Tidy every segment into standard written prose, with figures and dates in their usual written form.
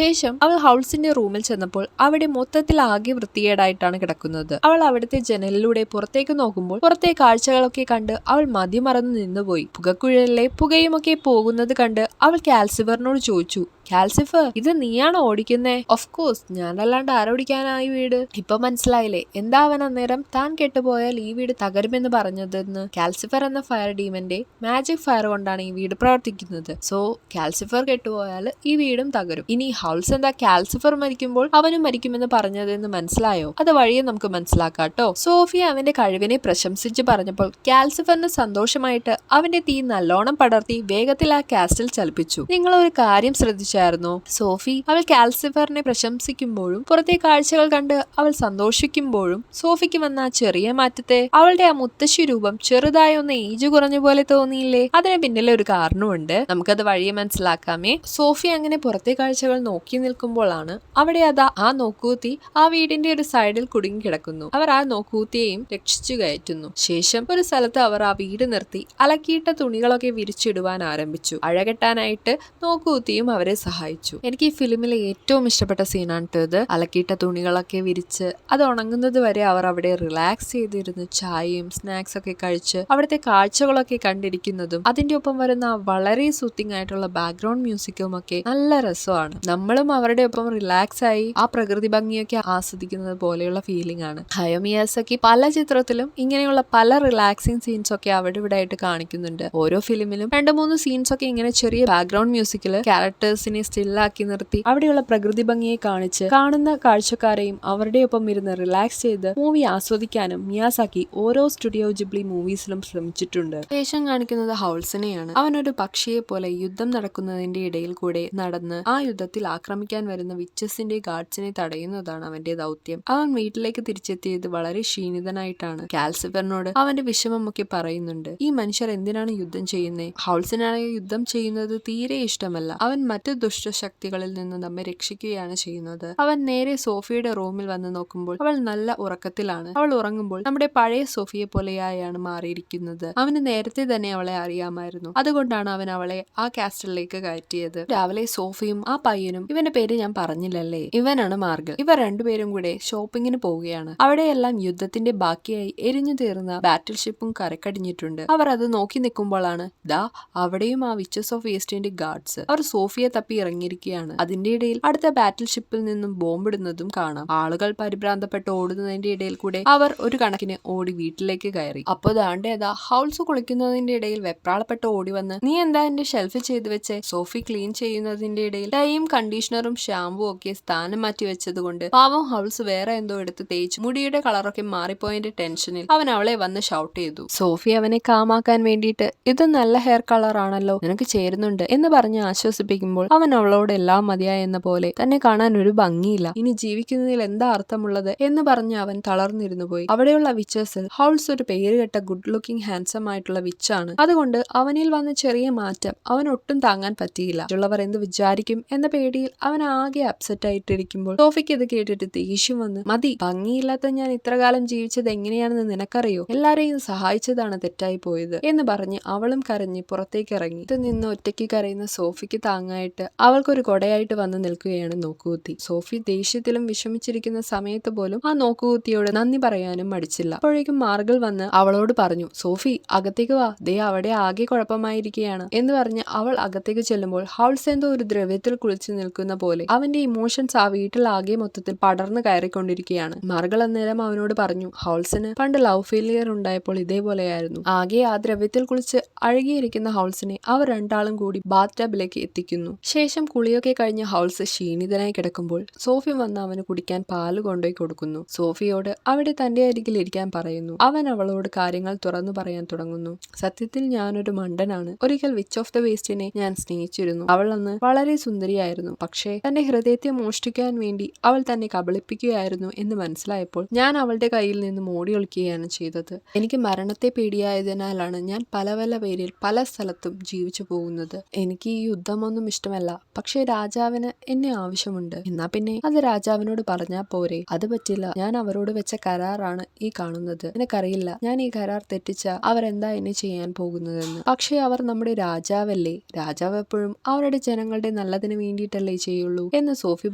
ശേഷം അവൾ ഹൗൾസിന്റെ റൂമിൽ ചെന്നപ്പോൾ അവിടെ മൊത്തത്തിൽ ആകെ വൃത്തികേടായിട്ടാണ് കിടക്കുന്നത്. അവൾ അവിടുത്തെ ജനലിലൂടെ പുറത്തേക്ക് നോക്കുമ്പോൾ പുറത്തെ കാഴ്ചകളൊക്കെ കണ്ട് അവൾ മതിമറന്നു നിന്നുപോയി. പുകക്കുഴലിലെ പുകയുമൊക്കെ പോകുന്നത് കണ്ട് അവൾ കാൽസിഫറിനോട് ചോദിച്ചു, കാൽസിഫർ, ഇത് നീയാണോ ഓടിക്കുന്നേ? ഓഫ് കോഴ്സ്, ഞാനല്ലാണ്ട് ആരോടിക്കാനായി വീട്? ഇപ്പൊ മനസ്സിലായില്ലേ എന്താ അവൻ അന്നേരം താൻ കെട്ടുപോയാൽ ഈ വീട് തകരുമെന്ന് പറഞ്ഞതെന്ന്? കാൽസിഫർ എന്ന ഫയർ ഡീമന്റെ മാജിക് ഫയർ കൊണ്ടാണ് ഈ വീട് പ്രവർത്തിക്കുന്നത്. സോ കാൽസിഫർ കെട്ടുപോയാൽ ഈ വീടും തകരും. ഇനി ഹൗൾസ് എന്താ കാൽസിഫർ മരിക്കുമ്പോൾ അവനും മരിക്കുമെന്ന് പറഞ്ഞതെന്ന് മനസ്സിലായോ? അത് വഴിയെ നമുക്ക് മനസ്സിലാക്കാട്ടോ. സോഫിയ അവന്റെ കഴിവിനെ പ്രശംസിച്ച് പറഞ്ഞപ്പോൾ കാൽസിഫറിന് സന്തോഷമായിട്ട് അവന്റെ തീ നല്ലോണം പടർത്തി വേഗത്തിൽ ആ കാസ്റ്റിൽ ചലിപ്പിച്ചു. നിങ്ങൾ ഒരു കാര്യം ശ്രദ്ധിച്ചായിരുന്നോ? സോഫി അവൾ കാൽസിഫറിനെ പ്രശംസിക്കുമ്പോഴും പുറത്തെ കാഴ്ചകൾ കണ്ട് അവൾ സന്തോഷിക്കുമ്പോഴും സോഫിക്ക് വന്ന ആ ചെറിയ മാറ്റത്തെ? അവളുടെ ആ മുത്തശ്ശി രൂപം ചെറുതായി ഒന്ന് ഏജ് കുറഞ്ഞ പോലെ തോന്നിയില്ലേ? അതിന് പിന്നിലെ ഒരു കാരണമുണ്ട്, നമുക്കത് വഴിയെ മനസ്സിലാക്കാമേ. സോഫി അങ്ങനെ പുറത്തെ കാഴ്ചകൾ നോക്കി നിൽക്കുമ്പോഴാണ് അവിടെ അതാ ആ നോക്കൂത്തി ആ വീടിന്റെ ഒരു സൈഡിൽ കുടുങ്ങി കിടക്കുന്നു. അവർ ആ നോക്കൂത്തിയെയും രക്ഷിച്ചു കയറ്റുന്നു. ശേഷം ഒരു സ്ഥലത്ത് അവർ ആ വീട് നിർത്തി അലക്കിയിട്ട തുണികളൊക്കെ വിരിച്ചിടുവാൻ ആരംഭിച്ചു. അഴകെട്ടാനായിട്ട് നോക്കൂത്തിയും അവരെ സഹായിച്ചു. എനിക്ക് ഈ ഫിലിമിലെ ഏറ്റവും ഇഷ്ടപ്പെട്ട സീനാണ് ഇത്. അലക്കിയിട്ട തുണികളൊക്കെ വിരിച്ച് അത് ഉണങ്ങുന്നത് വരെ അവർ അവിടെ റിലാക്സ് ചെയ്തിരുന്ന് ചായയും സ്നാക്സ് ഒക്കെ കഴിച്ച് അവിടുത്തെ കാഴ്ചകളൊക്കെ കണ്ടിരിക്കുന്നതും അതിന്റെ ഒപ്പം വരുന്ന വളരെ സൂത്തിങ് ആയിട്ടുള്ള ബാക്ക്ഗ്രൗണ്ട് മ്യൂസിക്കും ഒക്കെ നല്ല രസമാണ്. നമ്മളും അവരുടെ ഒപ്പം റിലാക്സ് ആയി ആ പ്രകൃതി ഭംഗിയൊക്കെ ആസ്വദിക്കുന്നത് പോലെയുള്ള ഫീലിംഗ് ആണ്. ഹയോ മിയാസാക്കി പല ചിത്രത്തിലും ഇങ്ങനെയുള്ള പല റിലാക്സിങ് സീൻസ് ഒക്കെ അവിടെ ഇവിടെ ആയിട്ട് കാണിക്കുന്നുണ്ട്. ഓരോ ഫിലിമിലും 2-3 സീൻസ് ഒക്കെ ഇങ്ങനെ ചെറിയ ബാക്ക്ഗ്രൗണ്ട് മ്യൂസിക്കിൽ ക്യാരക്ടേഴ്സിനെ സ്റ്റില്ലാക്കി നിർത്തി അവിടെയുള്ള പ്രകൃതി ഭംഗിയെ കാണിച്ച് കാണുന്ന കാഴ്ചക്കാരെയും അവരുടെ ഒപ്പം ഇരുന്ന് റിലാക്സ് ചെയ്ത് മൂവി ആസ്വദിക്കാനും മിയാസാക്കി ഓരോ സ്റ്റുഡിയോ ജിബ്ലി മൂവീസിലും ശ്രമിച്ചിട്ടുണ്ട്. ശേഷം കാണിക്കുന്നത് ഹൗൾസിനെയാണ്. അവനൊരു പക്ഷിയെ പോലെ യുദ്ധം നടക്കുന്നതിന്റെ ഇടയിൽ കൂടെ നടന്ന് ആ യുദ്ധത്തിൽ ആക്രമിക്കാൻ വരുന്ന വിച്ചസിന്റെ ഗാർഡ്സിനെ തടയുന്നതാണ് അവന്റെ ദൗത്യം. അവൻ വീട്ടിലേക്ക് തിരിച്ചെത്തിയത് വളരെ ക്ഷീണിതനായിട്ടാണ്. കാൽസിഫറിനോട് അവന്റെ വിഷമമൊക്കെ പറയുന്നുണ്ട്. ഈ മനുഷ്യർ എന്തിനാണ് യുദ്ധം ചെയ്യുന്നേ? ഹൗൾസിനാണെങ്കിൽ യുദ്ധം ചെയ്യുന്നത് തീരെ ഇഷ്ടമല്ല. അവൻ മറ്റു ദുഷ്ടശക്തികളിൽ നിന്ന് നമ്മെ രക്ഷിക്കുകയാണ് ചെയ്യുന്നത്. അവൻ നേരെ സോഫിയുടെ റൂമിൽ വന്ന് നോക്കുമ്പോൾ അവൾ നല്ല ഉറക്കത്തിലാണ്. അവൾ ഉറങ്ങുമ്പോൾ നമ്മുടെ പഴയ സോഫിയെ പോലെയായാണ് മാറിയിരിക്കുന്നത്. അവന് നേരത്തെ തന്നെ അവളെ അറിയാമായിരുന്നു. അതുകൊണ്ടാണ് അവൻ അവളെ ആ കാസ്റ്റലിലേക്ക് കയറ്റിയത്. രാവിലെ സോഫിയും ആ പയ്യനും, ഇവന്റെ പേര് ഞാൻ പറഞ്ഞില്ലല്ലേ, ഇവനാണ് മാർഗൽ. ഇവർ രണ്ടുപേരും കൂടെ ഷോപ്പിങ്ങിന് പോവുകയാണ്. അവിടെയെല്ലാം യുദ്ധത്തിന്റെ ബാക്കിയായി എരിഞ്ഞു തീർന്ന ബാറ്റിൽ ഷിപ്പും കരക്കടിഞ്ഞിട്ടുണ്ട്. അവർ അത് നോക്കി നിൽക്കുമ്പോഴാണ് ദാ അവിടെയും ആ വിച്ചസ് ഓഫ് ഈസ്റ്റിന്റെ ഗാർഡ്സ്. അവർ സോഫിയെ തപ്പി ഇറങ്ങിയിരിക്കുകയാണ്. അതിന്റെ ഇടയിൽ അടുത്ത ബാറ്റിൽ ഷിപ്പിൽ നിന്നും ബോംബിടുന്നതും കാണാം. ആളുകൾ പരിഭ്രാന്തപ്പെട്ട് ഓടുന്നതിന്റെ ഇടയിൽ കൂടെ അവർ ഒരു കണക്കിന് ഓടി വീട്ടിലേക്ക് കയറി. അപ്പൊ ദാണ്ടേതാ ഹൗൾസ് കുളിക്കുന്നതിന്റെ ഇടയിൽ വെപ്രാളപ്പെട്ട് ഓടി വന്ന്, നീ എന്താ എന്റെ ഷെൽഫിൽ ചെയ്തു വെച്ചേ? സോഫി ക്ലീൻ ചെയ്യുന്നതിന്റെ ഇടയിൽ ഡൈയും കണ്ടീഷണറും ഷാമ്പും ഒക്കെ സ്ഥാനം മാറ്റി വെച്ചത് കൊണ്ട് പാവം ഹൗൾസ് വേറെ എന്തോ എടുത്ത് തേച്ച് മുടിയുടെ കളറൊക്കെ മാറിപ്പോയതിന്റെ ടെൻഷനിൽ അവൻ അവളെ വന്ന് ഷൗട്ട് ചെയ്തു. സോഫി അവനെ കാമാക്കാൻ വേണ്ടിയിട്ട് ഇത് നല്ല ഹെയർ കളർ ആണല്ലോ, നിനക്ക് ചേരുന്നുണ്ട് എന്ന് പറഞ്ഞ് ആശ്വസിപ്പിക്കുമ്പോൾ അവൻ അവളോട് എല്ലാം മതിയായ എന്ന പോലെ തന്നെ കാണാൻ ഒരു ഭംഗിയില്ല, ഇനി ജീവിക്കുന്നതിൽ എന്താ അർത്ഥമുള്ളത് എന്ന് പറഞ്ഞ് അവൻ തളർന്നിരുന്നു പോയി. അവിടെയുള്ള വിച്ചേഴ്സിൽ ഹൗൾസ് ഒരു പേരുകെട്ട ഗുഡ് ലുക്കിംഗ് ഹാൻസം ആയിട്ടുള്ള വിച്ചാണ്. അതുകൊണ്ട് അവനിൽ വന്ന ചെറിയ മാറ്റം അവൻ ഒട്ടും താങ്ങാൻ പറ്റിയില്ല. മറ്റുള്ളവർ എന്ത് വിചാരിക്കും എന്ന പേടിയിൽ അവൻ ആകെ അപ്സെറ്റ് ആയിട്ടിരിക്കുമ്പോൾ സോഫിക്ക് ഇത് കേട്ടിട്ട് ദേഷ്യം വന്ന്, മതി, ഭംഗിയില്ലാത്ത ഞാൻ ഇത്രകാലം ജീവിച്ചത് എങ്ങനെയാണെന്ന് നിനക്കറിയോ? എല്ലാരെയും സഹായിച്ചതാണ് തെറ്റായി പോയത് എന്ന് പറഞ്ഞ് അവളും കരഞ്ഞ് പുറത്തേക്ക് ഇറങ്ങി. ഇത് നിന്ന് ഒറ്റയ്ക്ക് കരയുന്ന സോഫിക്ക് താങ്ങായിട്ട് അവൾക്കൊരു കൊടയായിട്ട് വന്ന് നിൽക്കുകയാണ് നോക്കുകുത്തി. സോഫി ദേഷ്യത്തിലും വിഷമിച്ചിരിക്കുന്ന സമയത്ത് പോലും ആ നോക്കുകുത്തിയോട് നന്ദി പറയാനും മടിച്ചില്ല. അപ്പോഴേക്കും മാർഗൽ വന്ന് അവളോട് പറഞ്ഞു, സോഫി അകത്തേക്ക് വാ, ദേ അവിടെ ആകെ കുഴപ്പമായിരിക്കുകയാണ് എന്ന് പറഞ്ഞ് അവൾ അകത്തേക്ക് ചെല്ലുമ്പോൾ ഹൗൾസ് എന്തോ ഒരു ദ്രവ്യത്തിൽ കുളിച്ചു നിൽക്കുന്ന പോലെ അവന്റെ ഇമോഷൻസ് ആ വീട്ടിൽ ആകെ മൊത്തത്തിൽ പടർന്നു കയറിക്കൊണ്ടിരിക്കുകയാണ്. മാർഗൽ അന്നേരം അവനോട് പറഞ്ഞു, ഹൗൾസിന് പണ്ട് ലവ് ഫെയിലിയർ ഉണ്ടായപ്പോൾ ഇതേപോലെയായിരുന്നു. ആകെ ആ ദ്രവ്യത്തിൽ കുളിച്ച് അഴുകിയിരിക്കുന്ന ഹൗൾസിനെ അവർ രണ്ടാളും കൂടി ബാത്ത് ടബിലേക്ക് എത്തിക്കുന്നു. ശേഷം കുളിയൊക്കെ കഴിഞ്ഞ് ഹൗൾസ് ക്ഷീണിതനായി കിടക്കുമ്പോൾ സോഫി വന്ന് അവന് കുടിക്കാൻ പാല് കൊണ്ടുപോയി കൊടുക്കുന്നു. സോഫിയോട് അവിടെ തന്റെ അരികിൽ ഇരിക്കാൻ പറയുന്നു. അവൻ അവളോട് കാര്യങ്ങൾ തുറന്നു പറയാൻ തുടങ്ങുന്നു. സത്യത്തിൽ ഞാനൊരു മണ്ടനാണ്. ഒരിക്കൽ വിച്ച് ഓഫ് ദ വേസ്റ്റിനെ ഞാൻ സ്നേഹിച്ചിരുന്നു. അവൾ അന്ന് വളരെ സുന്ദരിയായിരുന്നു. പക്ഷേ തന്റെ ഹൃദയത്തെ മോഷ്ടിക്കാൻ വേണ്ടി അവൾ തന്നെ കബളിപ്പിക്കുകയായിരുന്നു എന്ന് മനസ്സിലായപ്പോൾ ഞാൻ അവളുടെ കയ്യിൽ നിന്ന് ഓടി ഒളിക്കുകയാണ് ചെയ്തത്. എനിക്ക് മരണത്തെ പേടിയായതിനാലാണ് ഞാൻ പല പേരിൽ പല സ്ഥലത്തും ജീവിച്ചു പോകുന്നത്. എനിക്ക് ഈ യുദ്ധമൊന്നും ഇഷ്ടമല്ല. ആവശ്യമല്ല, പക്ഷേ രാജാവിന് എന്നെ ആവശ്യമുണ്ട്. എന്നാ പിന്നെ അത് രാജാവിനോട് പറഞ്ഞാ പോരെ? അത് പറ്റില്ല, ഞാൻ അവരോട് വെച്ച കരാറാണ് ഈ കാണുന്നത്. നിനക്കറിയില്ല ഞാൻ ഈ കരാർ തെറ്റിച്ച അവരെന്താ എന്നെ ചെയ്യാൻ പോകുന്നതെന്ന്. പക്ഷേ അവർ നമ്മുടെ രാജാവല്ലേ, രാജാവ് എപ്പോഴും അവരുടെ ജനങ്ങളുടെ നല്ലതിന് വേണ്ടിയിട്ടല്ലേ ചെയ്യുള്ളൂ എന്ന് സോഫി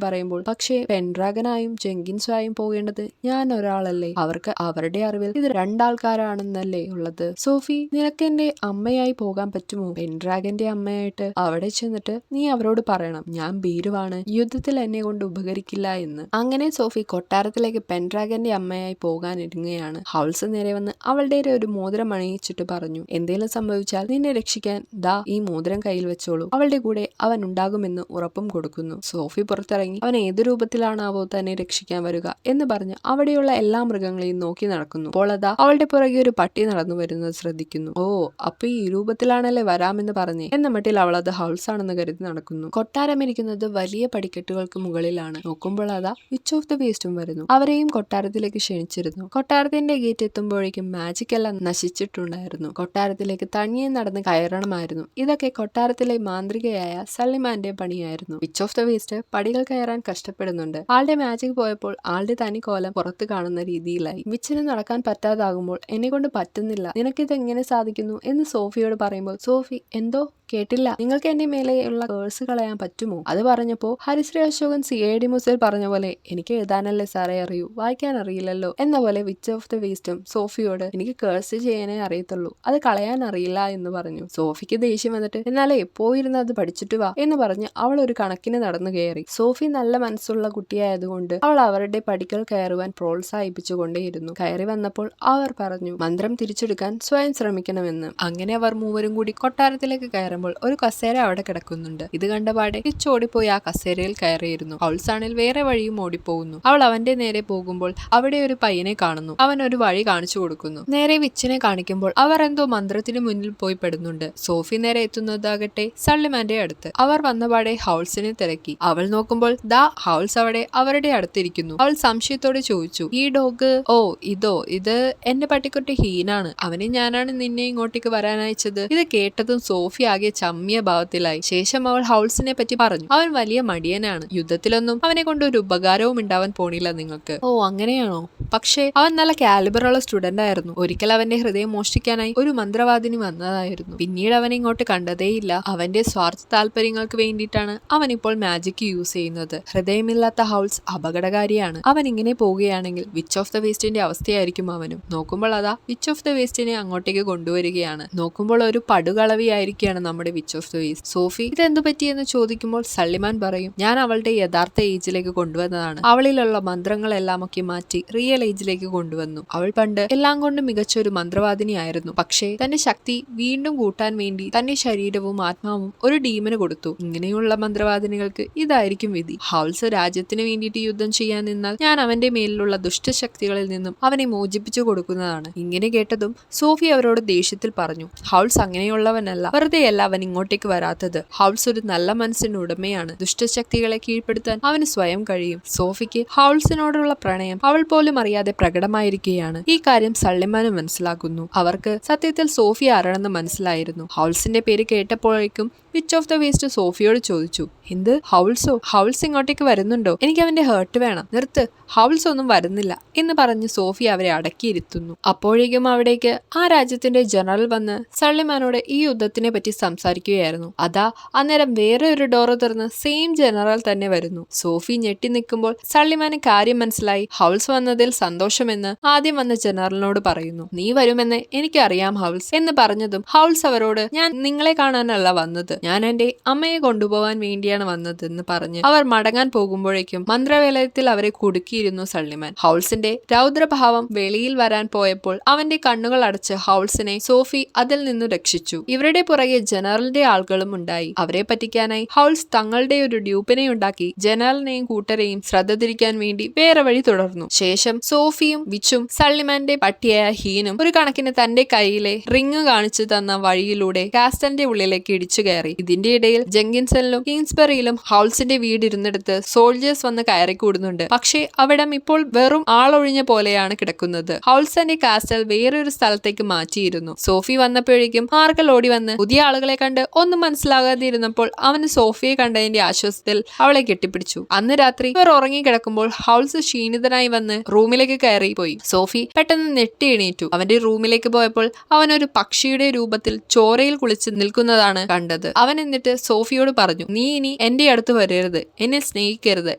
പറയുമ്പോൾ, പക്ഷേ പെൻഡ്രാഗനായും ജെങ്കിൻസുമായും പോകേണ്ടത് ഞാൻ ഒരാളല്ലേ, അവർക്ക് അവരുടെ അറിവിൽ ഇത് രണ്ടാൾക്കാരാണെന്നല്ലേ ഉള്ളത്. സോഫി, നിനക്ക് എന്റെ അമ്മയായി പോകാൻ പറ്റുമോ? പെൻഡ്രാഗന്റെ അമ്മയായിട്ട് അവിടെ ചെന്നിട്ട് നീ അവരോട് പറയണം ഞാൻ ഭീരുവാണ്, യുദ്ധത്തിൽ എന്നെ കൊണ്ട് ഉപകരിക്കില്ല എന്ന്. അങ്ങനെ സോഫി കൊട്ടാരത്തിലേക്ക് പെൻഡ്രാഗന്റെ അമ്മയായി പോകാൻ ഇരുങ്ങുകയാണ്. ഹൗൾസ് നേരെ വന്ന് അവളുടെ ഒരു മോതിരം അണിയിച്ചിട്ട് പറഞ്ഞു, എന്തേലും സംഭവിച്ചാൽ നിന്നെ രക്ഷിക്കാൻ ദാ ഈ മോതിരം കയ്യിൽ വെച്ചോളൂ. അവളുടെ കൂടെ അവൻ ഉണ്ടാകുമെന്ന് ഉറപ്പും കൊടുക്കുന്നു. സോഫി പുറത്തിറങ്ങി അവൻ ഏത് രൂപത്തിലാണാവോ തന്നെ രക്ഷിക്കാൻ വരിക എന്ന് പറഞ്ഞ് അവിടെയുള്ള എല്ലാ മൃഗങ്ങളെയും നോക്കി നടക്കുന്നു. അപ്പോൾ അതാ അവളുടെ പുറകെ ഒരു പട്ടി നടന്നു വരുന്നത് ശ്രദ്ധിക്കുന്നു. ഓ, അപ്പൊ ഈ രൂപത്തിലാണല്ലേ വരാമെന്ന് പറഞ്ഞേ എന്ന മട്ടിൽ അവൾ അത് ഹൗൾസ് ആണെന്ന് കരുതി നടക്കുന്നു. കൊട്ടാരമിരിക്കുന്നത് വലിയ പടിക്കെട്ടുകൾക്ക് മുകളിലാണ്. നോക്കുമ്പോൾ അതാ വിച്ച് ഓഫ് ദ വേസ്റ്റും വരുന്നു. അവരെയും കൊട്ടാരത്തിലേക്ക് ക്ഷണിച്ചിരുന്നു. കൊട്ടാരത്തിന്റെ ഗേറ്റ് എത്തുമ്പോഴേക്കും മാജിക് എല്ലാം നശിച്ചിട്ടുണ്ടായിരുന്നു. കൊട്ടാരത്തിലേക്ക് തനിയെ നടന്ന് കയറണമായിരുന്നു. ഇതൊക്കെ കൊട്ടാരത്തിലെ മാന്ത്രികയായ സള്ളിമാന്റെ പണിയായിരുന്നു. വിച്ച് ഓഫ് ദ വേസ്റ്റ് പടികൾ കയറാൻ കഷ്ടപ്പെടുന്നുണ്ട്. ആളുടെ മാജിക് പോയപ്പോൾ ആളുടെ തനി കോലം പുറത്ത് കാണുന്ന രീതിയിലായി. വിച്ചിന് നടക്കാൻ പറ്റാതാകുമ്പോൾ എന്നെ കൊണ്ട് പറ്റുന്നില്ല, നിനക്കിത് എങ്ങനെ സാധിക്കുന്നു എന്ന് സോഫിയോട് പറയുമ്പോൾ സോഫി എന്തോ കേട്ടില്ല, നിങ്ങൾക്ക് എന്റെ മേലെയുള്ള കേഴ്സ് കളയാൻ പറ്റുമോ? അത് പറഞ്ഞപ്പോ ഹരിശ്രീ അശോകൻ CID മുസിൽ പറഞ്ഞ പോലെ എനിക്ക് എഴുതാനല്ലേ സാറേ അറിയൂ, വായിക്കാൻ അറിയില്ലല്ലോ എന്ന പോലെ വിച്ച് ഓഫ് ദ വേസ്റ്റും സോഫിയോട് എനിക്ക് കേഴ്സ് ചെയ്യാനേ അറിയത്തുള്ളൂ, അത് കളയാൻ അറിയില്ല എന്ന് പറഞ്ഞു. സോഫിക്ക് ദേഷ്യം വന്നിട്ട് എന്നാലേ പോയിരുന്ന് അത് പഠിച്ചിട്ട് വാ എന്ന് പറഞ്ഞ് അവൾ ഒരു കണക്കിന് നടന്നു കയറി. സോഫി നല്ല മനസ്സുള്ള കുട്ടിയായതുകൊണ്ട് അവൾ അവരുടെ പടികൾ കയറുവാൻ പ്രോത്സാഹിപ്പിച്ചുകൊണ്ടേയിരുന്നു. കയറി വന്നപ്പോൾ അവർ പറഞ്ഞു മന്ത്രം തിരിച്ചെടുക്കാൻ സ്വയം ശ്രമിക്കണമെന്ന്. അങ്ങനെ അവർ മൂവരും കൂടി കൊട്ടാരത്തിലേക്ക് കയറുമ്പോൾ ഒരു കസേര അവിടെ കിടക്കുന്നുണ്ട്. ഇത് കണ്ടപാടെ വിച്ച് ഓടിപ്പോയി ആ കസേരയിൽ കയറിയിരുന്നു. ഹൗൾസാണിൽ വേറെ വഴിയും ഓടിപ്പോകുന്നു. അവൾ അവന്റെ നേരെ പോകുമ്പോൾ അവിടെ ഒരു പയ്യനെ കാണുന്നു. അവൻ ഒരു വഴി കാണിച്ചു കൊടുക്കുന്നു. നേരെ വിച്ചിനെ കാണിക്കുമ്പോൾ അവർ എന്തോ മന്ത്രത്തിന് മുന്നിൽ പോയി പെടുന്നുണ്ട്. സോഫി നേരെ എത്തുന്നതാകട്ടെ സള്ളിമാന്റെ അടുത്ത്. അവർ വന്നപാടെ ഹൗൾസിനെ തിരക്കി. അവൾ നോക്കുമ്പോൾ ദാ ഹൗൾസ് അവിടെ അവരുടെ അടുത്തിരിക്കുന്നു. അവൾ സംശയത്തോടെ ചോദിച്ചു, ഈ ഡോഗ്? ഓ ഇത് എന്റെ പട്ടിക്കുട്ടി ഹീനാണ്, അവനെ ഞാനാണ് നിന്നെ ഇങ്ങോട്ടേക്ക് വരാൻ അയച്ചത്. ഇത് കേട്ടതും സോഫി ആകെ ചമ്മിയ ഭാവത്തിലായി. ശേഷം അവൾ ഹൗൾസിനെ പറ്റി പറഞ്ഞു, അവൻ വലിയ മടിയനാണ്, യുദ്ധത്തിലൊന്നും അവനെ കൊണ്ട് ഒരു ഉപകാരവും ഉണ്ടാവാൻ പോണില്ല നിങ്ങൾക്ക്. ഓ അങ്ങനെയാണോ? പക്ഷേ അവൻ നല്ല കാലിബറുള്ള സ്റ്റുഡന്റ് ആയിരുന്നു. ഒരിക്കൽ അവന്റെ ഹൃദയം മോഷ്ടിക്കാനായി ഒരു മന്ത്രവാദിനി വന്നതായിരുന്നു. പിന്നീട് അവനെ ഇങ്ങോട്ട് കണ്ടതേയില്ല. അവന്റെ സ്വാർത്ഥ താല്പര്യങ്ങൾക്ക് വേണ്ടിയിട്ടാണ് അവൻ ഇപ്പോൾ മാജിക് യൂസ് ചെയ്യുന്നത്. ഹൃദയമില്ലാത്ത ഹൗൾസ് അപകടകാരിയാണ്. അവൻ ഇങ്ങനെ പോവുകയാണെങ്കിൽ വിച്ച് ഓഫ് ദ വേസ്റ്റിന്റെ അവസ്ഥയായിരിക്കും അവനും. നോക്കുമ്പോൾ അതാ വിച്ച് ഓഫ് ദ വേസ്റ്റിനെ അങ്ങോട്ടേക്ക് കൊണ്ടുവരികയാണ്. നോക്കുമ്പോൾ ഒരു പടുകളവിയായിരിക്കുകയാണ് നമ്മുടെ witch of the waste. Sophie ഇതെന്തു പറ്റിയെന്ന് ചോദിക്കുമ്പോൾ സള്ളിമാൻ പറയും, ഞാൻ അവളുടെ യഥാർത്ഥ ഏജിലേക്ക് കൊണ്ടുവന്നതാണ്. അവളിലുള്ള മന്ത്രങ്ങളെല്ലാം ഒക്കെ മാറ്റി റിയൽ ഏജിലേക്ക് കൊണ്ടുവന്നു. അവൾ പണ്ട് എല്ലാം കൊണ്ടും മികച്ച ഒരു മന്ത്രവാദിനിയായിരുന്നു. പക്ഷേ തന്റെ ശക്തി വീണ്ടും കൂട്ടാൻ വേണ്ടി തന്റെ ശരീരവും ആത്മാവും ഒരു ഡീമന് കൊടുത്തു. ഇങ്ങനെയുള്ള മന്ത്രവാദിനികൾക്ക് ഇതായിരിക്കും വിധി. ഹൗൾസ് രാജ്യത്തിന് വേണ്ടിയിട്ട് യുദ്ധം ചെയ്യാൻ നിന്നാൽ ഞാൻ അവന്റെ മേലിലുള്ള ദുഷ്ടശക്തികളിൽ നിന്നും അവനെ മോചിപ്പിച്ചു കൊടുക്കുന്നതാണ്. ഇങ്ങനെ കേട്ടതും സോഫി അവരോട് ദേഷ്യത്തിൽ പറഞ്ഞു, ഹൗൾസ് അങ്ങനെയുള്ളവനല്ല, വെറുതെയല്ല അവൻ ഇങ്ങോട്ടേക്ക് വരാത്തത്. ഹൗൾസ് ഒരു നല്ല മനസ്സിന്റെ ഉടമയാണ്. ദുഷ്ടശക്തികളെ കീഴ്പ്പെടുത്താൻ അവന് സ്വയം കഴിയും. സോഫിക്ക് ഹൗൾസിനോടുള്ള പ്രണയം അവൾ പോലും അറിയാതെ പ്രകടമായിരിക്കുകയാണ്. ഈ കാര്യം സള്ളിമാനും മനസ്സിലാക്കുന്നു. അവർക്ക് സത്യത്തിൽ സോഫി ആരാണെന്ന് മനസ്സിലായിരുന്നു. ഹൗൾസിന്റെ പേര് കേട്ടപ്പോഴേക്കും വിച്ച് ഓഫ് ദ വേസ്റ്റ് സോഫിയോട് ചോദിച്ചു, എന്ത് ഹൗൾസോ? ഹൗൾസ് ഇങ്ങോട്ടേക്ക് വരുന്നുണ്ടോ? എനിക്ക് അവന്റെ ഹേർട്ട് വേണം. നിർത്ത്, ഹൗൾസ് ഒന്നും വരുന്നില്ല എന്ന് പറഞ്ഞ് സോഫി അവരെ അടക്കിയിരുത്തുന്നു. അപ്പോഴേക്കും അവിടേക്ക് ആ രാജ്യത്തിന്റെ ജനറൽ വന്ന് സള്ളിമാനോട് ഈ യുദ്ധത്തിനെ പറ്റി സംസാരിക്കുകയായിരുന്നു. അതാ അന്നേരം വേറെ ഒരു ഡോറ് തുറന്ന് സെയിം ജനറൽ തന്നെ വരുന്നു. സോഫി ഞെട്ടി നിൽക്കുമ്പോൾ സള്ളിമാന് കാര്യം മനസ്സിലായി. ഹൗൾസ് വന്നതിൽ സന്തോഷമെന്ന് ആദ്യം വന്ന ജനറലിനോട് പറയുന്നു. നീ വരുമെന്ന് എനിക്കറിയാം ഹൗൾസ് എന്ന് പറഞ്ഞതും ഹൗൾസ് അവരോട്, ഞാൻ നിങ്ങളെ കാണാനല്ല വന്നത്, ഞാൻ എന്റെ അമ്മയെ കൊണ്ടുപോകാൻ വേണ്ടിയാണ് വന്നതെന്ന് പറഞ്ഞ് അവർ മടങ്ങാൻ പോകുമ്പോഴേക്കും മന്ത്രവേലയത്തിൽ അവരെ കുടുക്കിയിരുന്നു സള്ളിമാൻ. ഹൗൾസിന്റെ രൗദ്രഭാവം വെളിയിൽ വരാൻ പോയപ്പോൾ അവന്റെ കണ്ണുകൾ അടച്ച് ഹൗൾസിനെ സോഫി അതിൽ നിന്നു രക്ഷിച്ചു. ഇവരുടെ പുറകെ ജനറലിന്റെ ആളുകളും ഉണ്ടായി. അവരെ പറ്റിക്കാനായി ഹൗൾസ് തങ്ങളുടെ ഒരു ഡ്യൂപ്പിനെ ഉണ്ടാക്കി ജനറലിനെയും കൂട്ടരെയും ശ്രദ്ധ തിരിക്കാൻ വേണ്ടി വേറെ വഴി തുടർന്നു. ശേഷം സോഫിയും വിച്ചും സള്ളിമാന്റെ പട്ടിയായ ഹീനും ഒരു കണക്കിന് തന്റെ കയ്യിലെ റിങ് കാണിച്ചു തന്ന വഴിയിലൂടെ കാസ്റ്റലിന്റെ ഉള്ളിലേക്ക് ഇടിച്ചു കയറി. ഇതിന്റെ ഇടയിൽ ജെങ്കിൻസണിലും കിങ്സ്ബറിയിലും ഹൗൾസിന്റെ വീട് ഇരുന്നിടത്ത് സോൾജേഴ്സ് വന്ന് കയറി കൂടുന്നുണ്ട്. പക്ഷേ അവിടം ഇപ്പോൾ വെറും ആളൊഴിഞ്ഞ പോലെയാണ് കിടക്കുന്നത്. ഹൗൾസന്റെ കാസ്റ്റൽ വേറൊരു സ്ഥലത്തേക്ക് മാറ്റിയിരുന്നു. സോഫി വന്നപ്പോഴേക്കും മാർഗൽ ഓടി വന്ന് പുതിയ ആളുകളെ കണ്ട് ഒന്നും മനസ്സിലാകാതിരുന്നപ്പോൾ അവന് സോഫിയെ കണ്ടതിന്റെ ആശ്വാസത്തിൽ അവളെ കെട്ടിപ്പിടിച്ചു. അന്ന് രാത്രി ഇവർ ഉറങ്ങിക്കിടക്കുമ്പോൾ ഹൗൾസ് ക്ഷീണിതനായി വന്ന് റൂമിലേക്ക് കയറി പോയി. സോഫി പെട്ടെന്ന് ഞെട്ടി എണീറ്റു. അവന്റെ റൂമിലേക്ക് പോയപ്പോൾ അവൻ ഒരു പക്ഷിയുടെ രൂപത്തിൽ ചോരയിൽ കുളിച്ച് നിൽക്കുന്നതാണ് കണ്ടത്. അവൻ എന്നിട്ട് സോഫിയോട് പറഞ്ഞു, നീ ഇനി എന്റെ അടുത്ത് വരരുത്, എന്നെ സ്നേഹിക്കരുത്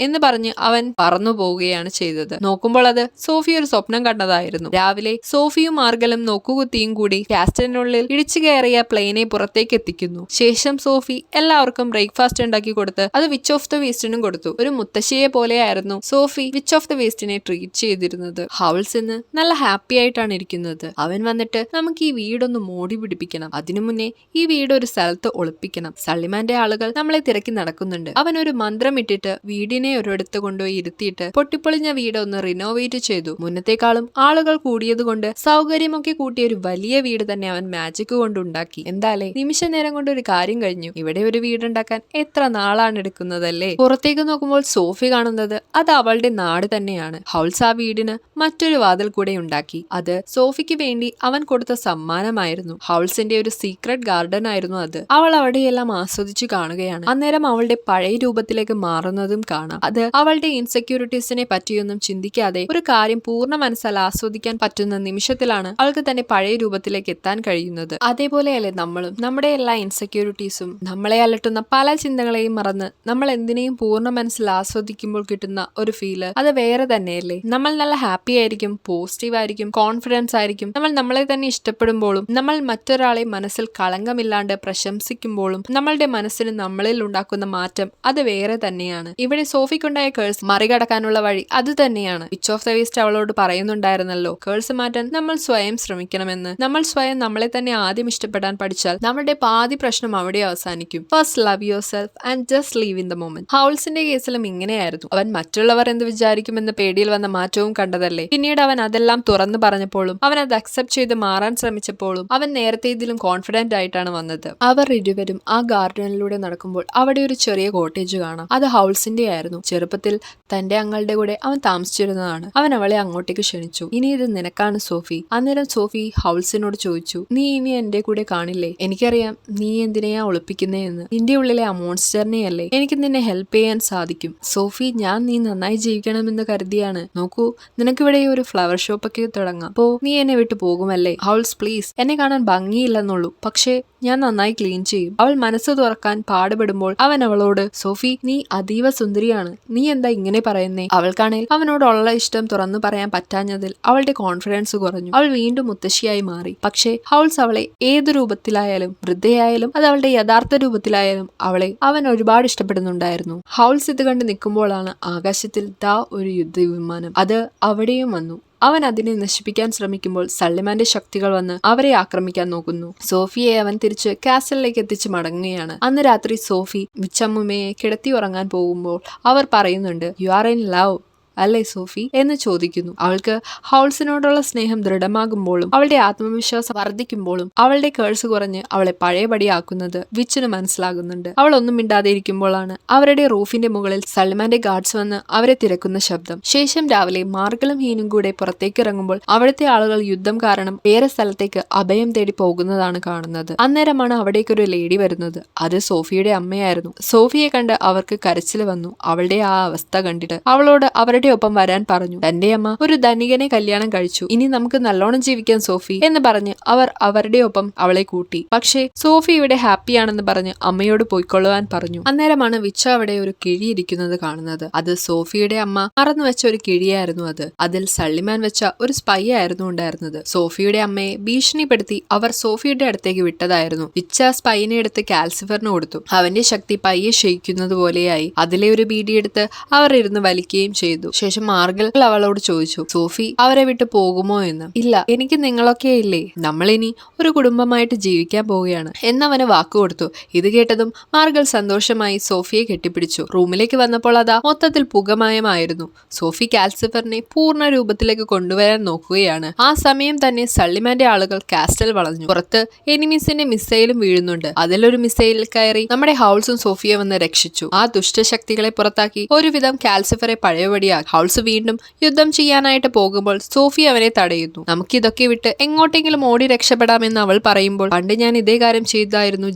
എന്ന് പറഞ്ഞ് അവൻ പറന്നു പോവുകയാണ് ചെയ്തത്. നോക്കുമ്പോൾ അത് സോഫി ഒരു സ്വപ്നം കണ്ടതായിരുന്നു. രാവിലെ സോഫിയും മാർഗലും നോക്കുകുത്തിയും കൂടി കാസ്റ്റലിനുള്ളിൽ ഇടിച്ചു കയറിയ പ്ലെയിനെ പുറത്തേക്ക് എത്തിക്കുന്നു. ശേഷം സോഫി എല്ലാവർക്കും ബ്രേക്ക്ഫാസ്റ്റ് ഉണ്ടാക്കി കൊടുത്ത് അത് വിച്ച് ഓഫ് ദ വേസ്റ്റിനും കൊടുത്തു. ഒരു മുത്തശ്ശിയെ പോലെയായിരുന്നു സോഫി വിച്ച് ഓഫ് ദ വേസ്റ്റിനെ ട്രീറ്റ് ചെയ്തിരുന്നത്. ഹൗൾസ് ഇന്ന് നല്ല ഹാപ്പി ആയിട്ടാണ് ഇരിക്കുന്നത്. അവൻ വന്നിട്ട് നമുക്ക് ഈ വീടൊന്ന് മോടി പിടിപ്പിക്കണം, അതിനു മുന്നേ ഈ വീട് ഒരു സ്ഥലത്ത് ഒളിപ്പിക്കണം. സള്ളിമാന്റെ ആളുകൾ നമ്മളെ തിരക്കി നടക്കുന്നുണ്ട്. അവൻ ഒരു മന്ത്രം ഇട്ടിട്ട് വീടിനെ ഒരിടത്ത് കൊണ്ടുപോയി ഇരുത്തിയിട്ട് പൊട്ടിപ്പൊളിഞ്ഞ വീട് ഒന്ന് റിനോവേറ്റ് ചെയ്തു. മുന്നത്തെക്കാളും ആളുകൾ കൂടിയത് കൊണ്ട് സൗകര്യമൊക്കെ കൂട്ടിയ ഒരു വലിയ വീട് തന്നെ അവൻ മാജിക് കൊണ്ടുണ്ടാക്കി. എന്തായാലേ നിമിഷ നേരം കൊണ്ട് ഒരു കാര്യം കഴിഞ്ഞു. ഇവിടെ ഒരു വീടുണ്ടാക്കാൻ എത്ര നാളാണ് എടുക്കുന്നതല്ലേ. പുറത്തേക്ക് നോക്കുമ്പോൾ സോഫി കാണുന്നത് അത് അവളുടെ നാട് തന്നെയാണ്. ഹൗൾസ് ആ വീടിന് മറ്റൊരു വാതിൽ കൂടെ ഉണ്ടാക്കി. അത് സോഫിക്ക് വേണ്ടി അവൻ കൊടുത്ത സമ്മാനമായിരുന്നു. ഹൗൾസിന്റെ ഒരു സീക്രട്ട് ഗാർഡൻ ആയിരുന്നു അത്. അവൾ അവിടെയെല്ലാം ആസ്വദിച്ചു കാണുകയാണ്. അന്നേരം അവളുടെ പഴയ രൂപത്തിലേക്ക് മാറുന്നതും കാണാം. അത് അവളുടെ ഇൻസെക്യൂരിറ്റീസിനെ പറ്റിയൊന്നും ചിന്തിക്കാതെ ഒരു കാര്യം പൂർണ്ണ മനസ്സാൽ ആസ്വദിക്കാൻ പറ്റുന്ന നിമിഷത്തിലാണ് അവൾക്ക് തന്റെ പഴയ രൂപത്തിലേക്ക് എത്താൻ കഴിയുന്നത്. അതേപോലെയല്ലേ നമ്മളും നമ്മുടെ എല്ലാ ഇൻസെക്യൂരിറ്റീസും നമ്മളെ അലട്ടുന്ന പല ചിന്തകളെയും മറന്ന് നമ്മൾ എന്തിനേയും പൂർണ്ണ മനസ്സിൽ ആസ്വദിക്കുമ്പോൾ കിട്ടുന്ന ഒരു ഫീല് അത് വേറെ തന്നെയല്ലേ. നമ്മൾ നല്ല ഹാപ്പി ആയിരിക്കും, പോസിറ്റീവ് ആയിരിക്കും, കോൺഫിഡൻസ് ആയിരിക്കും. നമ്മൾ നമ്മളെ തന്നെ ഇഷ്ടപ്പെടുമ്പോഴും നമ്മൾ മറ്റൊരാളെ മനസ്സിൽ കളങ്കമില്ലാണ്ട് പ്രശംസിക്കുമ്പോഴും നമ്മളുടെ മനസ്സിന് നമ്മളിൽ ഉണ്ടാക്കുന്ന മാറ്റം അത് വേറെ തന്നെയാണ്. ഇവിടെ സോഫിക്കുണ്ടായ കേഴ്സ് മറികടക്കാനുള്ള വഴി അത് തന്നെയാണ്. വിച്ച് ഓഫ് ദ വേസ്റ്റ് അവളോട് പറയുന്നുണ്ടായിരുന്നല്ലോ, കേഴ്സ് മാറ്റാൻ നമ്മൾ സ്വയം ശ്രമിക്കണമെന്ന്. നമ്മൾ സ്വയം നമ്മളെ തന്നെ ആദ്യം ഇഷ്ടപ്പെടാൻ പഠിച്ചാൽ നമ്മുടെ പാതി പ്രശ്നം അവിടെ അവസാനിക്കും. First love yourself and just live in the moment. ഹൗൾസിന്റെ കേസിലും ഇങ്ങനെയായിരുന്നു. അവൻ മറ്റുള്ളവർ എന്ത് വിചാരിക്കുമെന്ന പേടിയിൽ വന്ന മാറ്റവും കണ്ടതല്ലേ. പിന്നീട് അവൻ അതെല്ലാം തുറന്നു പറഞ്ഞപ്പോഴും അവൻ അത് അക്സെപ്റ്റ് ചെയ്ത് മാറാൻ ശ്രമിച്ചപ്പോഴും അവൻ നേരത്തെ ഇതിലും കോൺഫിഡന്റ് ആയിട്ടാണ് വന്നത്. അവർ ഇരുവരും ആ ഗാർഡനിലൂടെ നടക്കുമ്പോൾ അവിടെ ഒരു ചെറിയ കോട്ടേജ് കാണാം. അത് ഹൗൾസിന്റെ ആയിരുന്നു. ചെറുപ്പത്തിൽ തന്റെ അങ്ങളുടെ കൂടെ അവൻ താമസിച്ചിരുന്നതാണ്. അവൻ അവളെ അങ്ങോട്ടേക്ക് ക്ഷണിച്ചു. ഇനി ഇത് നിനക്കാണ് സോഫി. അന്നേരം സോഫി ഹൗൾസിനോട് ചോദിച്ചു, നീ ഇനി എന്റെ കൂടെ കാണില്ലേ? എനിക്കറിയാം നീ എന്തിനെയാ ഒളിപ്പിക്കുന്നേ എന്ന്. നിന്റെ ഉള്ളിലെ ആ മോൺസ്റ്ററിനെ അല്ലേ എനിക്ക് നിന്നെ ഹെൽപ്പ് ചെയ്യാൻ സാധിക്കും. സോഫി, ഞാൻ നീ നന്നായി ജീവിക്കണമെന്ന് കരുതിയാണ്. നോക്കൂ, നിനക്കിവിടെ ഒരു ഫ്ലവർ ഷോപ്പൊക്കെ തുടങ്ങാം. അപ്പോ നീ എന്നെ വിട്ടു പോകുമല്ലേ? ഹൗൾസ് പ്ലീസ്, എന്നെ കാണാൻ ഭംഗിയില്ലെന്നുള്ളൂ, പക്ഷേ ഞാൻ നന്നായി ക്ലീൻ ചെയ്യും. അവൾ മനസ്സ് തുറക്കാൻ പാടുപെടുമ്പോൾ അവൻ അവളോട്, സോഫി നീ അതീവ സുന്ദരിയാണ്, നീ എന്താ ഇങ്ങനെ പറയുന്നേ? അവൾക്കാണേൽ അവനോടുള്ള ഇഷ്ടം തുറന്നു പറയാൻ പറ്റാഞ്ഞതിൽ അവളുടെ കോൺഫിഡൻസ് കുറഞ്ഞു. അവൾ വീണ്ടും മുത്തശ്ശിയായി മാറി. പക്ഷേ ഹൗൾസ് അവളെ ഏതു രൂപത്തിലായാലും, വൃദ്ധയായാലും അത് അവളുടെ യഥാർത്ഥ രൂപത്തിലായാലും അവളെ അവൻ ഒരുപാട് ഇഷ്ടപ്പെടുന്നുണ്ടായിരുന്നു. ഹൗൾസ് ഇത് കണ്ട് നിൽക്കുമ്പോഴാണ് ആകാശത്തിൽ ദാ ഒരു യുദ്ധവിമാനം. അത് അവിടെയും വന്നു. അവൻ അതിനെ നശിപ്പിക്കാൻ ശ്രമിക്കുമ്പോൾ സള്ളിമാന്റെ ശക്തികൾ വന്ന് അവരെ ആക്രമിക്കാൻ നോക്കുന്നു. സോഫിയെ അവൻ തിരിച്ച് കാസ്റ്റലിലേക്ക് എത്തിച്ച് മടങ്ങുകയാണ്. അന്ന് രാത്രി സോഫി വിച്ചമ്മുമ്മയെ കിടത്തി ഉറങ്ങാൻ പോകുമ്പോൾ അവർ പറയുന്നുണ്ട്, യു ആർ ഇൻ ലവ് അല്ലേ സോഫി എന്ന് ചോദിക്കുന്നു. അവൾക്ക് ഹൗൾസിനോടുള്ള സ്നേഹം ദൃഢമാകുമ്പോഴും അവളുടെ ആത്മവിശ്വാസം വർദ്ധിക്കുമ്പോഴും അവളുടെ കേഴ്സ് കുറഞ്ഞ് അവളെ പഴയപടിയാക്കുന്നത് വിച്ചിന് മനസ്സിലാകുന്നുണ്ട്. അവൾ ഒന്നും മിണ്ടാതെ ഇരിക്കുമ്പോഴാണ് അവരുടെ റൂഫിന്റെ മുകളിൽ സൾമാന്റെ ഗാർഡ്സ് വന്ന് അവരെ തിരക്കുന്ന ശബ്ദം. ശേഷം രാവിലെ മാർഗലും ഹീനും കൂടെ പുറത്തേക്ക് ഇറങ്ങുമ്പോൾ അവിടുത്തെ ആളുകൾ യുദ്ധം കാരണം വേറെ സ്ഥലത്തേക്ക് അഭയം തേടി പോകുന്നതാണ് കാണുന്നത്. അന്നേരമാണ് അവിടേക്കൊരു ലേഡി വരുന്നത്. അത് സോഫിയുടെ അമ്മയായിരുന്നു. സോഫിയെ കണ്ട് അവർക്ക് കരച്ചിൽ വന്നു. അവളുടെ ആ അവസ്ഥ കണ്ടിട്ട് അവളോട് അവരുടെ ഒപ്പം വരാൻ പറഞ്ഞു. തന്റെ അമ്മ ഒരു ധനികനെ കല്യാണം കഴിച്ചു, ഇനി നമുക്ക് നല്ലോണം ജീവിക്കാൻ സോഫി എന്ന് പറഞ്ഞ് അവർ അവരുടെ ഒപ്പം അവളെ കൂട്ടി. പക്ഷേ സോഫി ഇവിടെ ഹാപ്പിയാണെന്ന് പറഞ്ഞ് അമ്മയോട് പോയിക്കൊള്ളുവാൻ പറഞ്ഞു. അന്നേരമാണ് വിച്ച അവിടെ ഒരു കിഴി ഇരിക്കുന്നത് കാണുന്നത്. അത് സോഫിയുടെ അമ്മ മറന്നു വെച്ച ഒരു കിഴിയായിരുന്നു. അതിൽ സള്ളിമാൻ വെച്ച ഒരു സ്പൈ ആയിരുന്നു ഉണ്ടായിരുന്നത്. സോഫിയുടെ അമ്മയെ ഭീഷണിപ്പെടുത്തി അവർ സോഫിയുടെ അടുത്തേക്ക് വിട്ടതായിരുന്നു. വിച്ച സ്പൈനെ എടുത്ത് കാൽസിഫറിന് കൊടുത്തു. അവന്റെ ശക്തി പയ്യെ ക്ഷയിക്കുന്നത് പോലെയായി. അതിലെ ഒരു ബീഡിയെടുത്ത് അവർ ഇരുന്ന് വലിക്കുകയും ചെയ്തു. ശേഷം മാർഗൽ അവളോട് ചോദിച്ചു, സോഫി അവരെ വിട്ട് പോകുമോ എന്ന്. ഇല്ല, എനിക്ക് നിങ്ങളൊക്കെ ഇല്ലേ, നമ്മളിനി ഒരു കുടുംബമായിട്ട് ജീവിക്കാൻ പോവുകയാണ് എന്നവന് വാക്കുകൊടുത്തു. ഇത് കേട്ടതും മാർഗൽ സന്തോഷമായി സോഫിയെ കെട്ടിപ്പിടിച്ചു. റൂമിലേക്ക് വന്നപ്പോൾ അതാ മൊത്തത്തിൽ പുകമയമായിരുന്നു. സോഫി കാൽസിഫറിനെ പൂർണ്ണ രൂപത്തിലേക്ക് കൊണ്ടുവരാൻ നോക്കുകയാണ്. ആ സമയം തന്നെ സള്ളിമാന്റെ ആളുകൾ കാസ്റ്റൽ വളഞ്ഞു. പുറത്ത് എനിമീസിന്റെ മിസൈലും വീഴുന്നുണ്ട്. അതിലൊരു മിസൈലിൽ കയറി നമ്മുടെ ഹൗൾസും സോഫിയെ വന്ന് രക്ഷിച്ചു. ആ ദുഷ്ടശക്തികളെ പുറത്താക്കി ഒരുവിധം കാൽസിഫറെ പഴയപടിയാക്കി. ഹൗൾസ് വീണ്ടും യുദ്ധം ചെയ്യാനായിട്ട് പോകുമ്പോൾ സോഫി അവനെ തടയുന്നു. നമുക്കിതൊക്കെ വിട്ട് എങ്ങോട്ടെങ്കിലും ഓടി രക്ഷപ്പെടാമെന്ന് അവൾ പറയുമ്പോൾ, പണ്ട് ഞാൻ ഇതേ കാര്യം ചെയ്തായിരുന്നു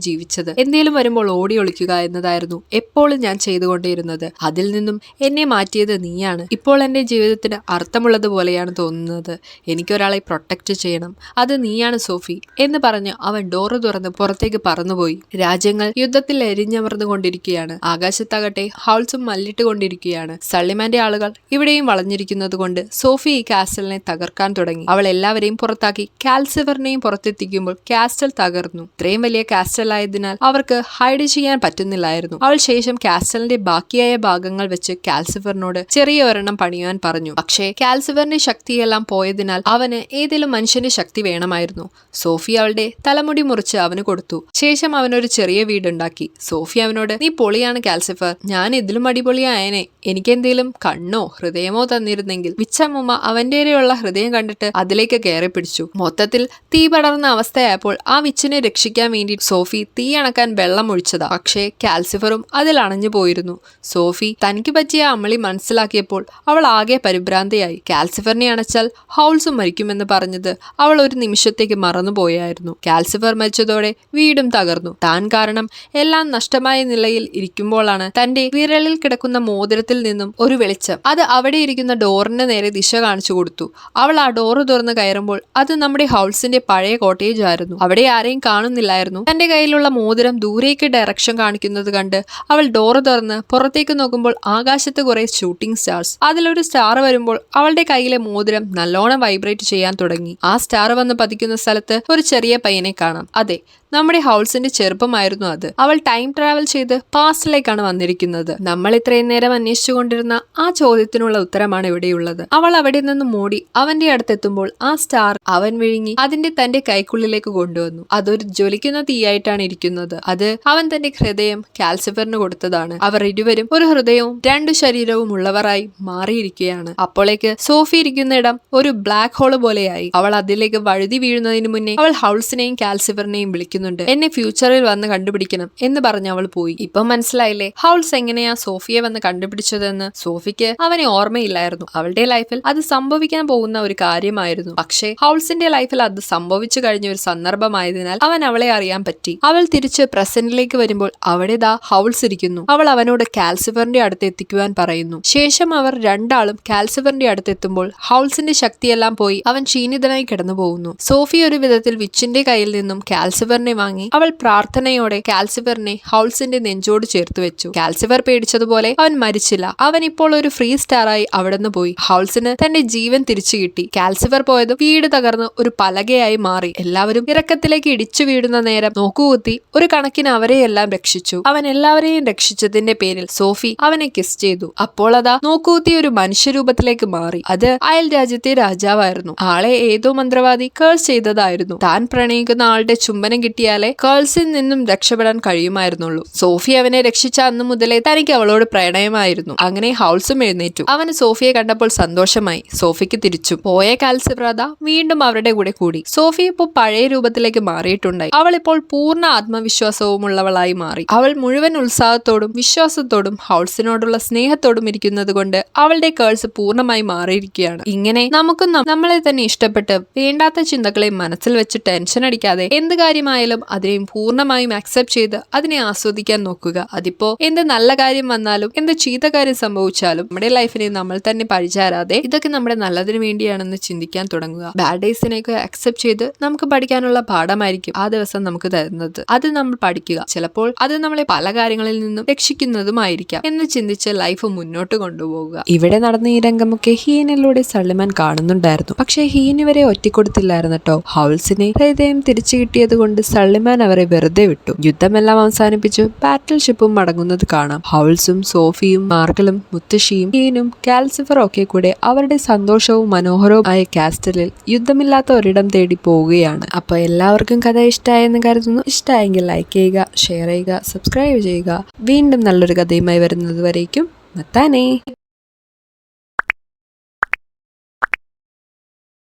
ജീവിച്ചത്. എന്തേലും വരുമ്പോൾ ഓടി ഒളിക്കുക എന്നതായിരുന്നു എപ്പോഴും ഞാൻ ചെയ്തുകൊണ്ടിരുന്നത്. അതിൽ നിന്നും എന്നെ മാറ്റിയത് നീയാണ്. ഇപ്പോൾ എന്റെ ജീവിതത്തിന് അർത്ഥമുള്ളതുപോലെയാണ് തോന്നുന്നത്. എനിക്കൊരാളെ പ്രൊട്ടക്ട് ചെയ്യണം, അത് നീയാണ് സോഫി എന്ന് പറഞ്ഞ് അവൻ ഡോറ് തുറന്ന് പുറത്തേക്ക് പറന്നുപോയി. രാജ്യങ്ങൾ യുദ്ധത്തിൽ എരിഞ്ഞമർന്നുകൊണ്ടിരിക്കുകയാണ്. ആകാശത്താകട്ടെ ഹൗൾസും മല്ലിട്ട് കൊണ്ടിരിക്കുകയാണ്. സള്ളിമാന്റെ ആളുകൾ ഇവിടെയും വളഞ്ഞിരിക്കുന്നത് കൊണ്ട് സോഫി ഈ കാസ്റ്റലിനെ തകർക്കാൻ തുടങ്ങി. അവൾ എല്ലാവരെയും പുറത്താക്കി കാൽസിഫറിനെയും പുറത്തെത്തിക്കുമ്പോൾ കാസ്റ്റൽ തകർന്നു. ഇത്രയും വലിയ കാസ്റ്റൽ ആയതിനാൽ അവർക്ക് ഹൈഡ് ചെയ്യാൻ പറ്റുന്നില്ലായിരുന്നു. അവൾ ശേഷം കാസ്റ്റലിന്റെ ബാക്കിയായ ഭാഗങ്ങൾ വെച്ച് കാൽസിഫറിനോട് ചെറിയ ഒരെണ്ണം പണിയാൻ പറഞ്ഞു. പക്ഷേ കാൽസിഫറിന്റെ ശക്തിയെല്ലാം പോയതിനാൽ അവന് ഏതെങ്കിലും മനുഷ്യന്റെ ശക്തി വേണമായിരുന്നു. സോഫി അവളുടെ തലമുടി മുറിച്ച് അവന് കൊടുത്തു. ശേഷം അവനൊരു ചെറിയ വീടുണ്ടാക്കി. സോഫി അവനോട്, നീ പൊളിയാണ് കാൽസിഫർ, ഞാൻ ഇതിലും അടിപൊളിയായനെ, എനിക്കെന്തേലും കണ്ണോ ഹൃദയമോ തന്നിരുന്നെങ്കിൽ. വിച്ചമ്മ അവന്റെയുള്ള ഹൃദയം കണ്ടിട്ട് അതിലേക്ക് കയറി പിടിച്ചു. മൊത്തത്തിൽ തീ പടർന്ന അവസ്ഥയായപ്പോൾ ആ വിച്ചിനെ രക്ഷിക്കാൻ വേണ്ടി സോഫി തീ അണക്കാൻ വെള്ളം ഒഴിച്ചതാ. പക്ഷേ കാൽസിഫറും അതിൽ അണഞ്ഞു പോയിരുന്നു. സോഫി തനിക്ക് പറ്റിയ അമളി മനസ്സിലാക്കിയപ്പോൾ അവൾ ആകെ പരിഭ്രാന്തയായി. കാൽസിഫറിനെ അണച്ചാൽ ഹൗൾസും മരിക്കുമെന്ന് പറഞ്ഞത് അവൾ ഒരു നിമിഷത്തേക്ക് മറന്നുപോയായിരുന്നു. കാൽസിഫർ മരിച്ചതോടെ വീടും തകർന്നു. താൻ കാരണം എല്ലാം നഷ്ടമായ നിലയിൽ ഇരിക്കുമ്പോഴാണ് തന്റെ വിരലിൽ കിടക്കുന്ന മോതിരത്തിൽ നിന്നും ഒരു വെളിച്ചം. അത് അവിടെ ഇരിക്കുന്ന ഡോറിന് നേരെ ദിശ കാണിച്ചു കൊടുത്തു. അവൾ ആ ഡോറ് തുറന്ന് കയറുമ്പോൾ അത് നമ്മുടെ ഹൗൾസിന്റെ പഴയ കോട്ടേജ് ആയിരുന്നു. അവിടെ ആരെയും കാണുന്നില്ലായിരുന്നു. തന്റെ കയ്യിലുള്ള മോതിരം ദൂരേക്ക് ഡയറക്ഷൻ കാണിക്കുന്നത് കണ്ട് അവൾ ഡോറ് തുറന്ന് പുറത്തേക്ക് നോക്കുമ്പോൾ ആകാശത്ത് കുറെ ഷൂട്ടിംഗ് സ്റ്റാർസ്. അതിലൊരു സ്റ്റാർ വരുമ്പോൾ അവളുടെ കയ്യിലെ മോതിരം നല്ലോണം വൈബ്രേറ്റ് ചെയ്യാൻ തുടങ്ങി. ആ സ്റ്റാർ വന്ന് പതിക്കുന്ന സ്ഥലത്ത് ഒരു ചെറിയ പയ്യനെ കാണാം. അതെ, നമ്മുടെ ഹൗൾസിന്റെ ചെറുപ്പമായിരുന്നു അത്. അവൾ ടൈം ട്രാവൽ ചെയ്ത് പാസ്റ്റിലേക്കാണ് വന്നിരിക്കുന്നത്. നമ്മൾ ഇത്രയും നേരം അന്വേഷിച്ചുകൊണ്ടിരുന്ന ആ ചോദ്യത്തിനുള്ള ഉത്തരമാണ് ഇവിടെയുള്ളത്. അവൾ അവിടെ നിന്ന് മൂടി അവന്റെ അടുത്തെത്തുമ്പോൾ ആ സ്റ്റാർ അവൻ വിഴുങ്ങി അതിന്റെ തന്റെ കൈക്കുള്ളിലേക്ക് കൊണ്ടുവന്നു. അതൊരു ജ്വലിക്കുന്ന തീയായിട്ടാണ് ഇരിക്കുന്നത്. അത് അവൻ തന്റെ ഹൃദയം കാൽസിഫറിന് കൊടുത്തതാണ്. അവർ ഇരുവരും ഒരു ഹൃദയവും രണ്ടു ശരീരവും ഉള്ളവരായി മാറിയിരിക്കുകയാണ്. അപ്പോഴേക്ക് സോഫി ഇരിക്കുന്ന ഇടം ഒരു ബ്ലാക്ക് ഹോള് പോലെയായി. അവൾ അതിലേക്ക് വഴുതി വീഴുന്നതിന് മുന്നേ അവൾ ഹൗൾസിനെയും കാൽസിഫറിനെയും വിളിക്കുന്നുണ്ട്. എന്നെ ഫ്യൂച്ചറിൽ വന്ന് കണ്ടുപിടിക്കണം എന്ന് പറഞ്ഞ് അവൾ പോയി. ഇപ്പൊ മനസ്സിലായില്ലേ ഹൗൾസ് എങ്ങനെയാ സോഫിയെ വന്ന് കണ്ടുപിടിച്ചതെന്ന്? സോഫിക്ക് അവനെ ഓർമ്മയില്ലായിരുന്നു. അവളുടെ ലൈഫിൽ അത് സംഭവിക്കാൻ പോകുന്ന ഒരു കാര്യമായിരുന്നു. പക്ഷേ ഹൗൾസിന്റെ ലൈഫിൽ അത് സംഭവിച്ചു കഴിഞ്ഞ ഒരു സന്ദർഭമായതിനാൽ അവൻ അവളെ അറിയാൻ പറ്റി. അവൾ തിരിച്ച് പ്രസന്റിലേക്ക് വരുമ്പോൾ അവിടെ ദാ ഹൗൾസ് ഇരിക്കുന്നു. അവൾ അവനോട് കാൽസിഫറിന്റെ അടുത്ത് എത്തിക്കുവാൻ പറയുന്നു. ശേഷം അവർ രണ്ടാളും കാൽസിഫറിന്റെ അടുത്തെത്തുമ്പോൾ ഹൗൾസിന്റെ ശക്തിയെല്ലാം പോയി അവൻ ക്ഷീണിതനായി കിടന്നു പോകുന്നു. സോഫി ഒരു വിധത്തിൽ വിച്ചിന്റെ കയ്യിൽ നിന്നും കാൽസിഫറിനെ വാങ്ങി അവൾ പ്രാർത്ഥനയോടെ കാൽസിഫറിനെ ഹൗൾസിന്റെ നെഞ്ചോട് ചേർത്ത് വെച്ചു. കാൽസിഫർ പേടിച്ചതുപോലെ അവൻ മരിച്ചില്ല. അവൻ ഇപ്പോൾ ഒരു ഫ്രീ സ്റ്റാറായി അവിടുന്ന് പോയി. ഹൗൾസിന് തന്റെ ജീവൻ തിരിച്ചു കിട്ടി. കാൽസിഫർ പോയതും വീട് തകർന്ന് ഒരു പലകയായി മാറി. എല്ലാവരും ഇറക്കത്തിലേക്ക് ഇടിച്ചു വീഴുന്ന നേരം നോക്കുകുത്തി ഒരു കണക്കിന് അവരെയെല്ലാം രക്ഷിച്ചു. അവൻ എല്ലാവരെയും രക്ഷിച്ചതിന്റെ പേരിൽ സോഫി അവനെ കിസ് ചെയ്തു. അപ്പോൾ അതാ നോക്കുകുത്തി ഒരു മനുഷ്യരൂപത്തിലേക്ക് മാറി. അത് അയൽ രാജ്യത്തെ രാജാവായിരുന്നു. ആളെ ഏതോ മന്ത്രവാദി കേൾസ് ചെയ്തതായിരുന്നു. താൻ പ്രണയിക്കുന്ന ആളുടെ ചുംബനം കിട്ടിയാലേ കേൾസിൽ നിന്നും രക്ഷപ്പെടാൻ കഴിയുമായിരുന്നുള്ളൂ. സോഫി അവനെ രക്ഷിച്ച അന്ന് മുതലേ തനിക്ക് അവളോട് പ്രണയമായിരുന്നു. അങ്ങനെ ഹൗൾസും എഴുന്നേറ്റു. അവന് സോഫിയെ കണ്ടപ്പോൾ സന്തോഷമായി. സോഫിക്ക് തിരിച്ചു പോയ കാൽസിഫർ വീണ്ടും അവരുടെ കൂടെ കൂടി. സോഫി ഇപ്പോൾ പഴയ രൂപത്തിലേക്ക് മാറിയിട്ടുണ്ടായി. അവൾ ഇപ്പോൾ പൂർണ്ണ ആത്മവിശ്വാസവും ഉള്ളവളായി മാറി. അവൾ മുഴുവൻ ഉത്സാഹത്തോടും വിശ്വാസത്തോടും ഹൗൾസിനോടുള്ള സ്നേഹത്തോടും ഇരിക്കുന്നത് കൊണ്ട് അവളുടെ കേൾസ് പൂർണ്ണമായി മാറിയിരിക്കുകയാണ്. ഇങ്ങനെ നമുക്കും നമ്മളെ തന്നെ ഇഷ്ടപ്പെട്ട് വേണ്ടാത്ത ചിന്തകളെ മനസ്സിൽ വെച്ച് ടെൻഷൻ അടിക്കാതെ എന്ത് കാര്യമായാലും അതിനെയും പൂർണ്ണമായും അക്സെപ്റ്റ് ചെയ്ത് അതിനെ ആസ്വദിക്കാൻ നോക്കുക. അതിപ്പോ എന്ത് നല്ല കാര്യം വന്നാലും എന്ത് ചീത്ത കാര്യം സംഭവിച്ചാലും നമ്മുടെ ലൈഫിനെ നമ്മൾ തന്നെ പഴിചാരാതെ ഇതൊക്കെ നമ്മുടെ നല്ലതിന് വേണ്ടിയാണെന്ന് ചിന്തിക്കാൻ തുടങ്ങുക. ബാഡ് ഡേയ്സിനെയൊക്കെ അക്സെപ്റ്റ് ചെയ്ത് നമുക്ക് പഠിക്കാനുള്ള പാഠമായിരിക്കും ആ ദിവസം നമുക്ക് തരുന്നത്. അത് നമ്മൾ പഠിക്കുക. ചിലപ്പോൾ അത് നമ്മളെ പല കാര്യങ്ങളിൽ നിന്നും രക്ഷിക്കുന്നതുമായിരിക്കാം എന്ന് ചിന്തിച്ച് ലൈഫ് മുന്നോട്ട് കൊണ്ടുപോകുക. ഇവിടെ നടന്ന ഈ രംഗമൊക്കെ ഹീനിലൂടെ സള്ളിമാൻ കാണുന്നുണ്ടായിരുന്നു. പക്ഷെ ഹീൻ ഇവരെ ഒറ്റിക്കൊടുത്തില്ലായിരുന്നു കേട്ടോ. ഹൗൾസിനെ ഹൃദയം തിരിച്ചു കിട്ടിയത് കൊണ്ട് സള്ളിമാൻ അവരെ വെറുതെ വിട്ടു. യുദ്ധമെല്ലാം അവസാനിപ്പിച്ചു ബാറ്റിൽ ഷിപ്പും മടങ്ങുന്നത് കാണാം. ഹൗൾസും സോഫിയും മാർഗലും മുത്തശ്ശിയും കീനും കാൽസിഫറും ഒക്കെ കൂടെ അവരുടെ സന്തോഷവും മനോഹരവും ആയ കാസ്റ്റലിൽ യുദ്ധമില്ലാത്ത ഒരിടം തേടി പോവുകയാണ്. അപ്പോൾ എല്ലാവർക്കും കഥ ഇഷ്ടമായെന്ന് കരുതുന്നു. ഇഷ്ടമായെങ്കിൽ ലൈക്ക് ചെയ്യുക, ഷെയർ ചെയ്യുക, സബ്സ്ക്രൈബ് ചെയ്യുക. വീണ്ടും നല്ലൊരു കഥയുമായി വരുന്നത് വരേക്കും മത്താനേ.